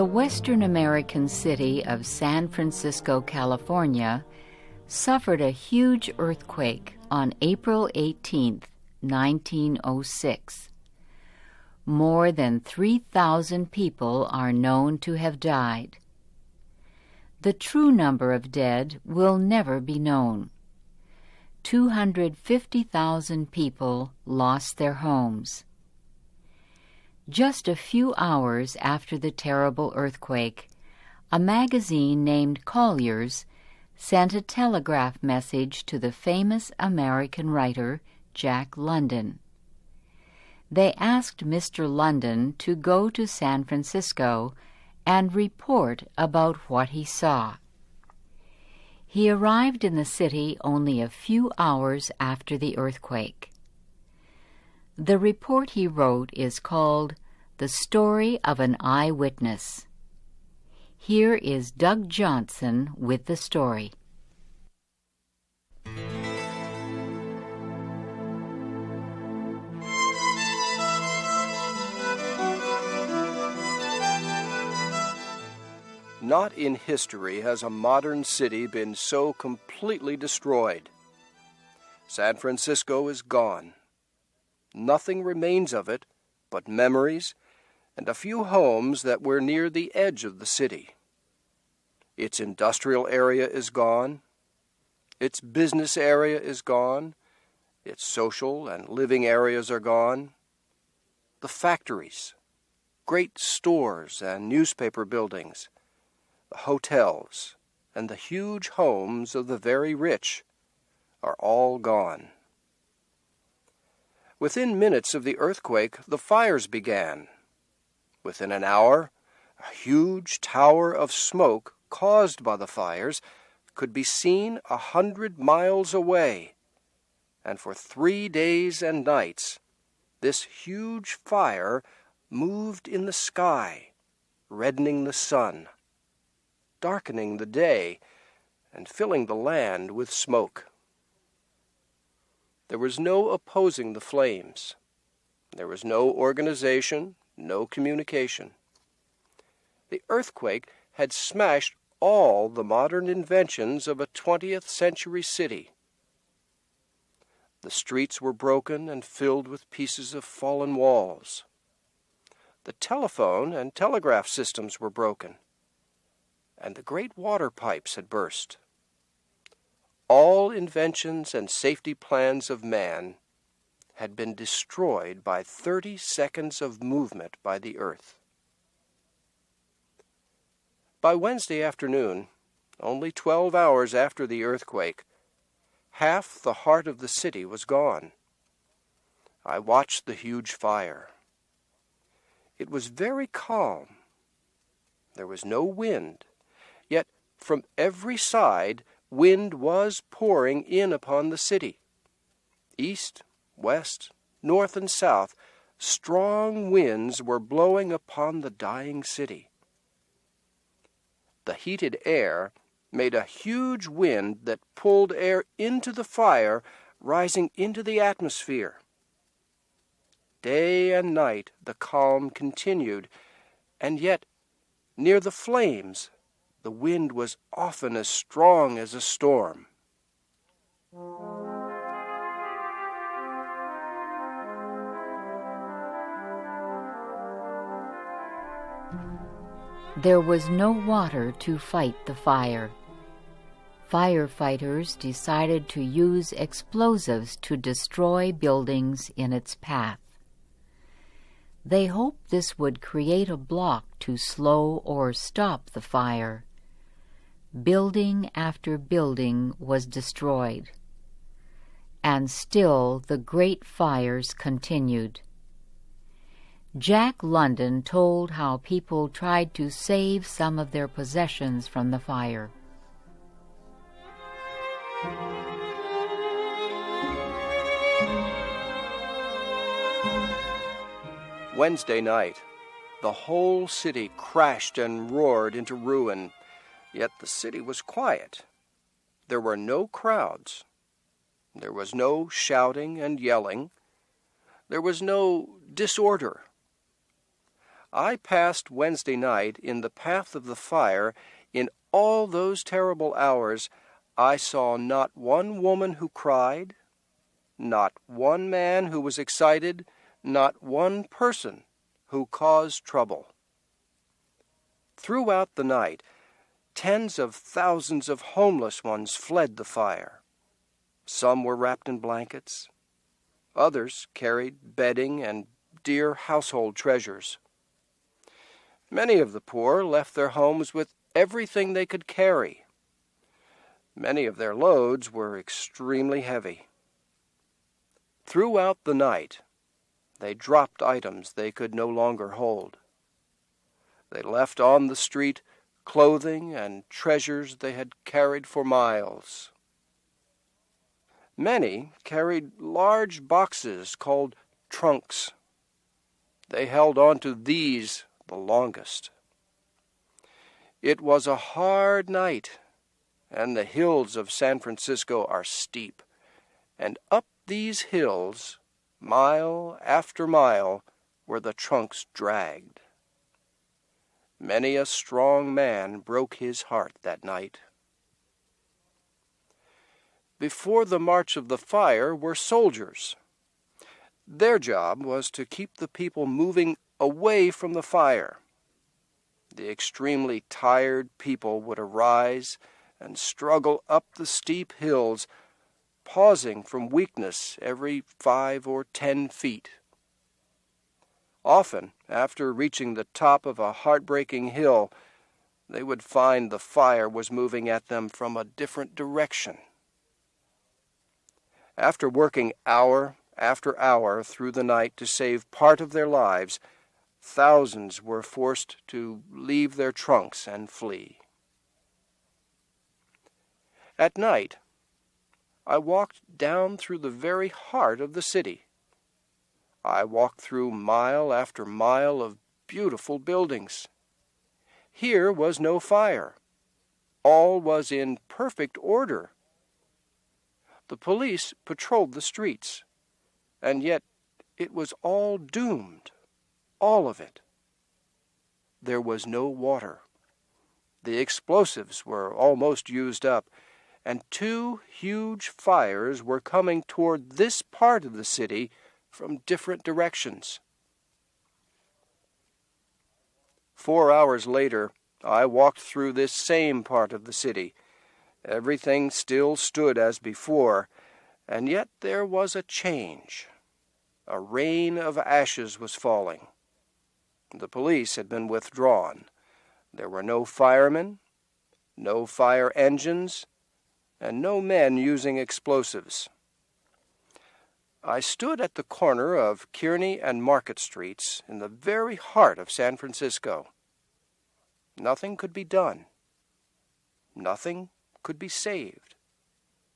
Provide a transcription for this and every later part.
The Western American city of San Francisco, California, suffered a huge earthquake on April 18, 1906. More than 3,000 people are known to have died. The true number of dead will never be known. 250,000 people lost their homes. Just a few hours after the terrible earthquake, a magazine named Collier's sent a telegraph message to the famous American writer Jack London. They asked Mr. London to go to San Francisco and report about what he saw. He arrived in the city only a few hours after the earthquake. The report he wrote is called "The Story of an Eyewitness." Here is Doug Johnson with the story. Not in history has a modern city been so completely destroyed. San Francisco is gone. Nothing remains of it but memories and a few homes that were near the edge of the city. Its industrial area is gone. Its business area is gone. Its social and living areas are gone. The factories, great stores and newspaper buildings, the hotels, and the huge homes of the very rich are all gone. Within minutes of the earthquake, the fires began. Within an hour, a huge tower of smoke caused by the fires could be seen 100 miles away, and for 3 days and nights, this huge fire moved in the sky, reddening the sun, darkening the day, and filling the land with smoke. There was no opposing the flames. There was no organization, no communication. The earthquake had smashed all the modern inventions of a 20th century city. The streets were broken and filled with pieces of fallen walls. The telephone and telegraph systems were broken, and the great water pipes had burst. All inventions and safety plans of man had been destroyed by 30 seconds of movement by the earth. By Wednesday afternoon, only 12 hours after the earthquake, half the heart of the city was gone. I watched the huge fire. It was very calm. There was no wind, yet from every side wind was pouring in upon the city. East, west, north, and south, strong winds were blowing upon the dying city. The heated air made a huge wind that pulled air into the fire, rising into the atmosphere. Day and night the calm continued, and yet, near the flames, the wind was often as strong as a storm. There was no water to fight the fire. Firefighters decided to use explosives to destroy buildings in its path. They hoped this would create a block to slow or stop the fire. Building after building was destroyed, and still the great fires continued. Jack London told how people tried to save some of their possessions from the fire. Wednesday night, the whole city crashed and roared into ruin, yet the city was quiet. There were no crowds. There was no shouting and yelling. There was no disorder. I passed Wednesday night in the path of the fire. In all those terrible hours, I saw not one woman who cried, not one man who was excited, not one person who caused trouble. Throughout the night, tens of thousands of homeless ones fled the fire. Some were wrapped in blankets. Others carried bedding and dear household treasures. Many of the poor left their homes with everything they could carry. Many of their loads were extremely heavy. Throughout the night, they dropped items they could no longer hold. They left on the street clothing and treasures they had carried for miles. Many carried large boxes called trunks. They held on to these the longest. It was a hard night, and the hills of San Francisco are steep, and up these hills, mile after mile, were the trunks dragged. Many a strong man broke his heart that night. Before the march of the fire were soldiers. Their job was to keep the people moving away from the fire. The extremely tired people would arise and struggle up the steep hills, pausing from weakness every 5 or 10 feet. Often, after reaching the top of a heartbreaking hill, they would find the fire was moving at them from a different direction. After working hour after hour through the night to save part of their lives, thousands were forced to leave their trunks and flee. At night, I walked down through the very heart of the city. I walked through mile after mile of beautiful buildings. Here was no fire. All was in perfect order. The police patrolled the streets, and yet it was all doomed, all of it. There was no water. The explosives were almost used up, and 2 huge fires were coming toward this part of the city from different directions. 4 hours later, I walked through this same part of the city. Everything still stood as before, and yet there was a change. A rain of ashes was falling. The police had been withdrawn. There were no firemen, no fire engines, and no men using explosives. I stood at the corner of Kearny and Market Streets in the very heart of San Francisco. Nothing could be done. Nothing could be saved.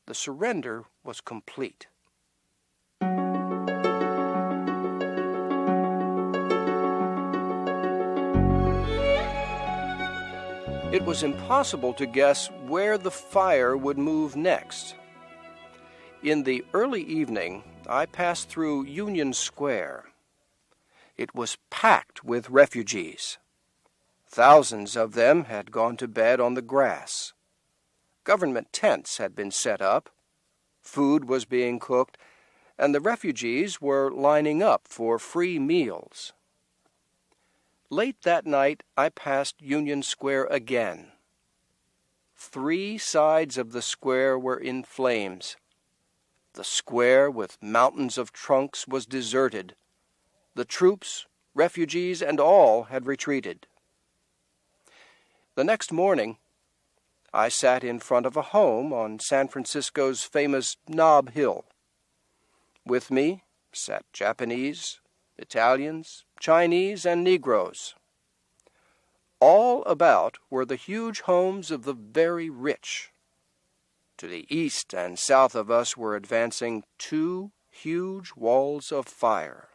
The surrender was complete. It was impossible to guess where the fire would move next. In the early evening, I passed through Union Square. It was packed with refugees. Thousands of them had gone to bed on the grass. Government tents had been set up. Food was being cooked, and the refugees were lining up for free meals. Late that night, I passed Union Square again. 3 sides of the square were in flames. The square with mountains of trunks was deserted. The troops, refugees, and all had retreated. The next morning, I sat in front of a home on San Francisco's famous Nob Hill. With me sat Japanese, Italians, Chinese, and Negroes. All about were the huge homes of the very rich. To the east and south of us were advancing 2 huge walls of fire.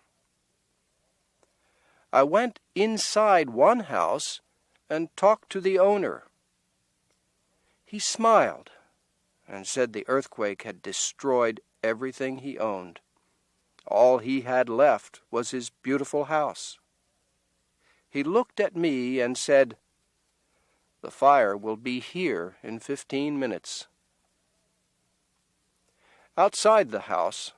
I went inside one house and talked to the owner. He smiled and said the earthquake had destroyed everything he owned. All he had left was his beautiful house. he looked at me and said, "The fire will be here in 15 minutes." Outside the house,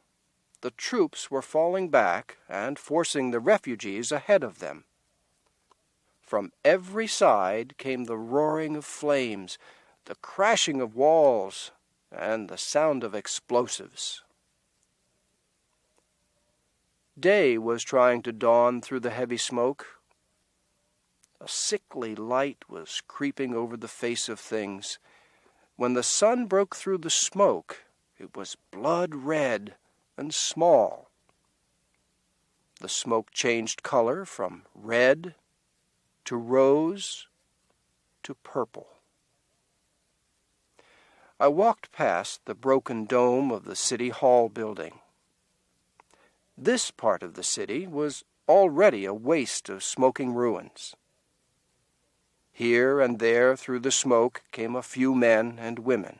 the troops were falling back and forcing the refugees ahead of them. From every side came the roaring of flames, the crashing of walls, and the sound of explosives. Day was trying to dawn through the heavy smoke. A sickly light was creeping over the face of things. When the sun broke through the smoke, it was blood red and small. The smoke changed color from red to rose to purple. I walked past the broken dome of the City Hall building. This part of the city was already a waste of smoking ruins. Here and there through the smoke came a few men and women.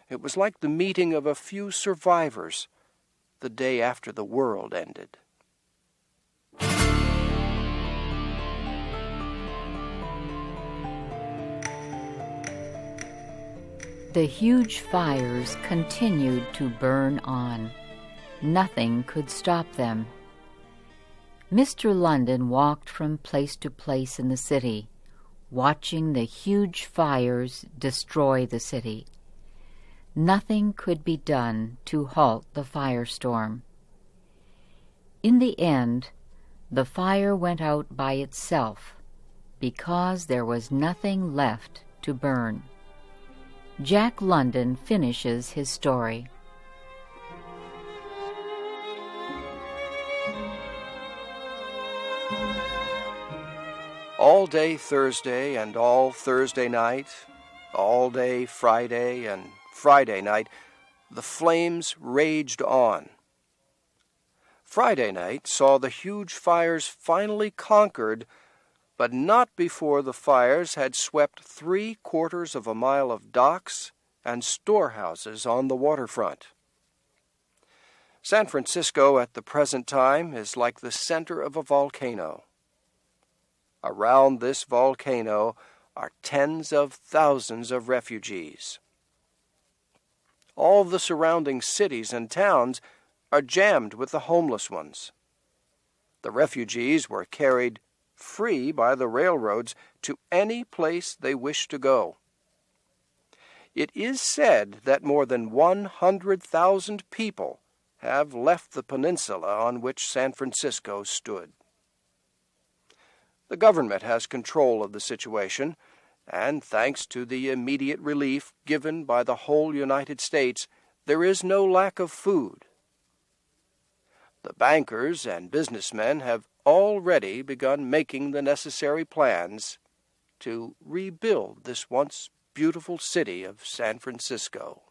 It was like the meeting of a few survivors the day after the world ended. The huge fires continued to burn on. Nothing could stop them. Mr. London walked from place to place in the city, watching the huge fires destroy the city. Nothing could be done to halt the firestorm. In the end, the fire went out by itself because there was nothing left to burn. Jack London finishes his story. All day Thursday and all Thursday night, all day Friday and Friday night, the flames raged on. Friday night saw the huge fires finally conquered, but not before the fires had swept 3/4 of a mile of docks and storehouses on the waterfront. San Francisco at the present time is like the center of a volcano. Around this volcano are tens of thousands of refugees. All the surrounding cities and towns are jammed with the homeless ones. The refugees were carried free by the railroads to any place they wished to go. It is said that more than 100,000 people have left the peninsula on which San Francisco stood. The government has control of the situation, and thanks to the immediate relief given by the whole United States, there is no lack of food. The bankers and businessmen have already begun making the necessary plans to rebuild this once beautiful city of San Francisco.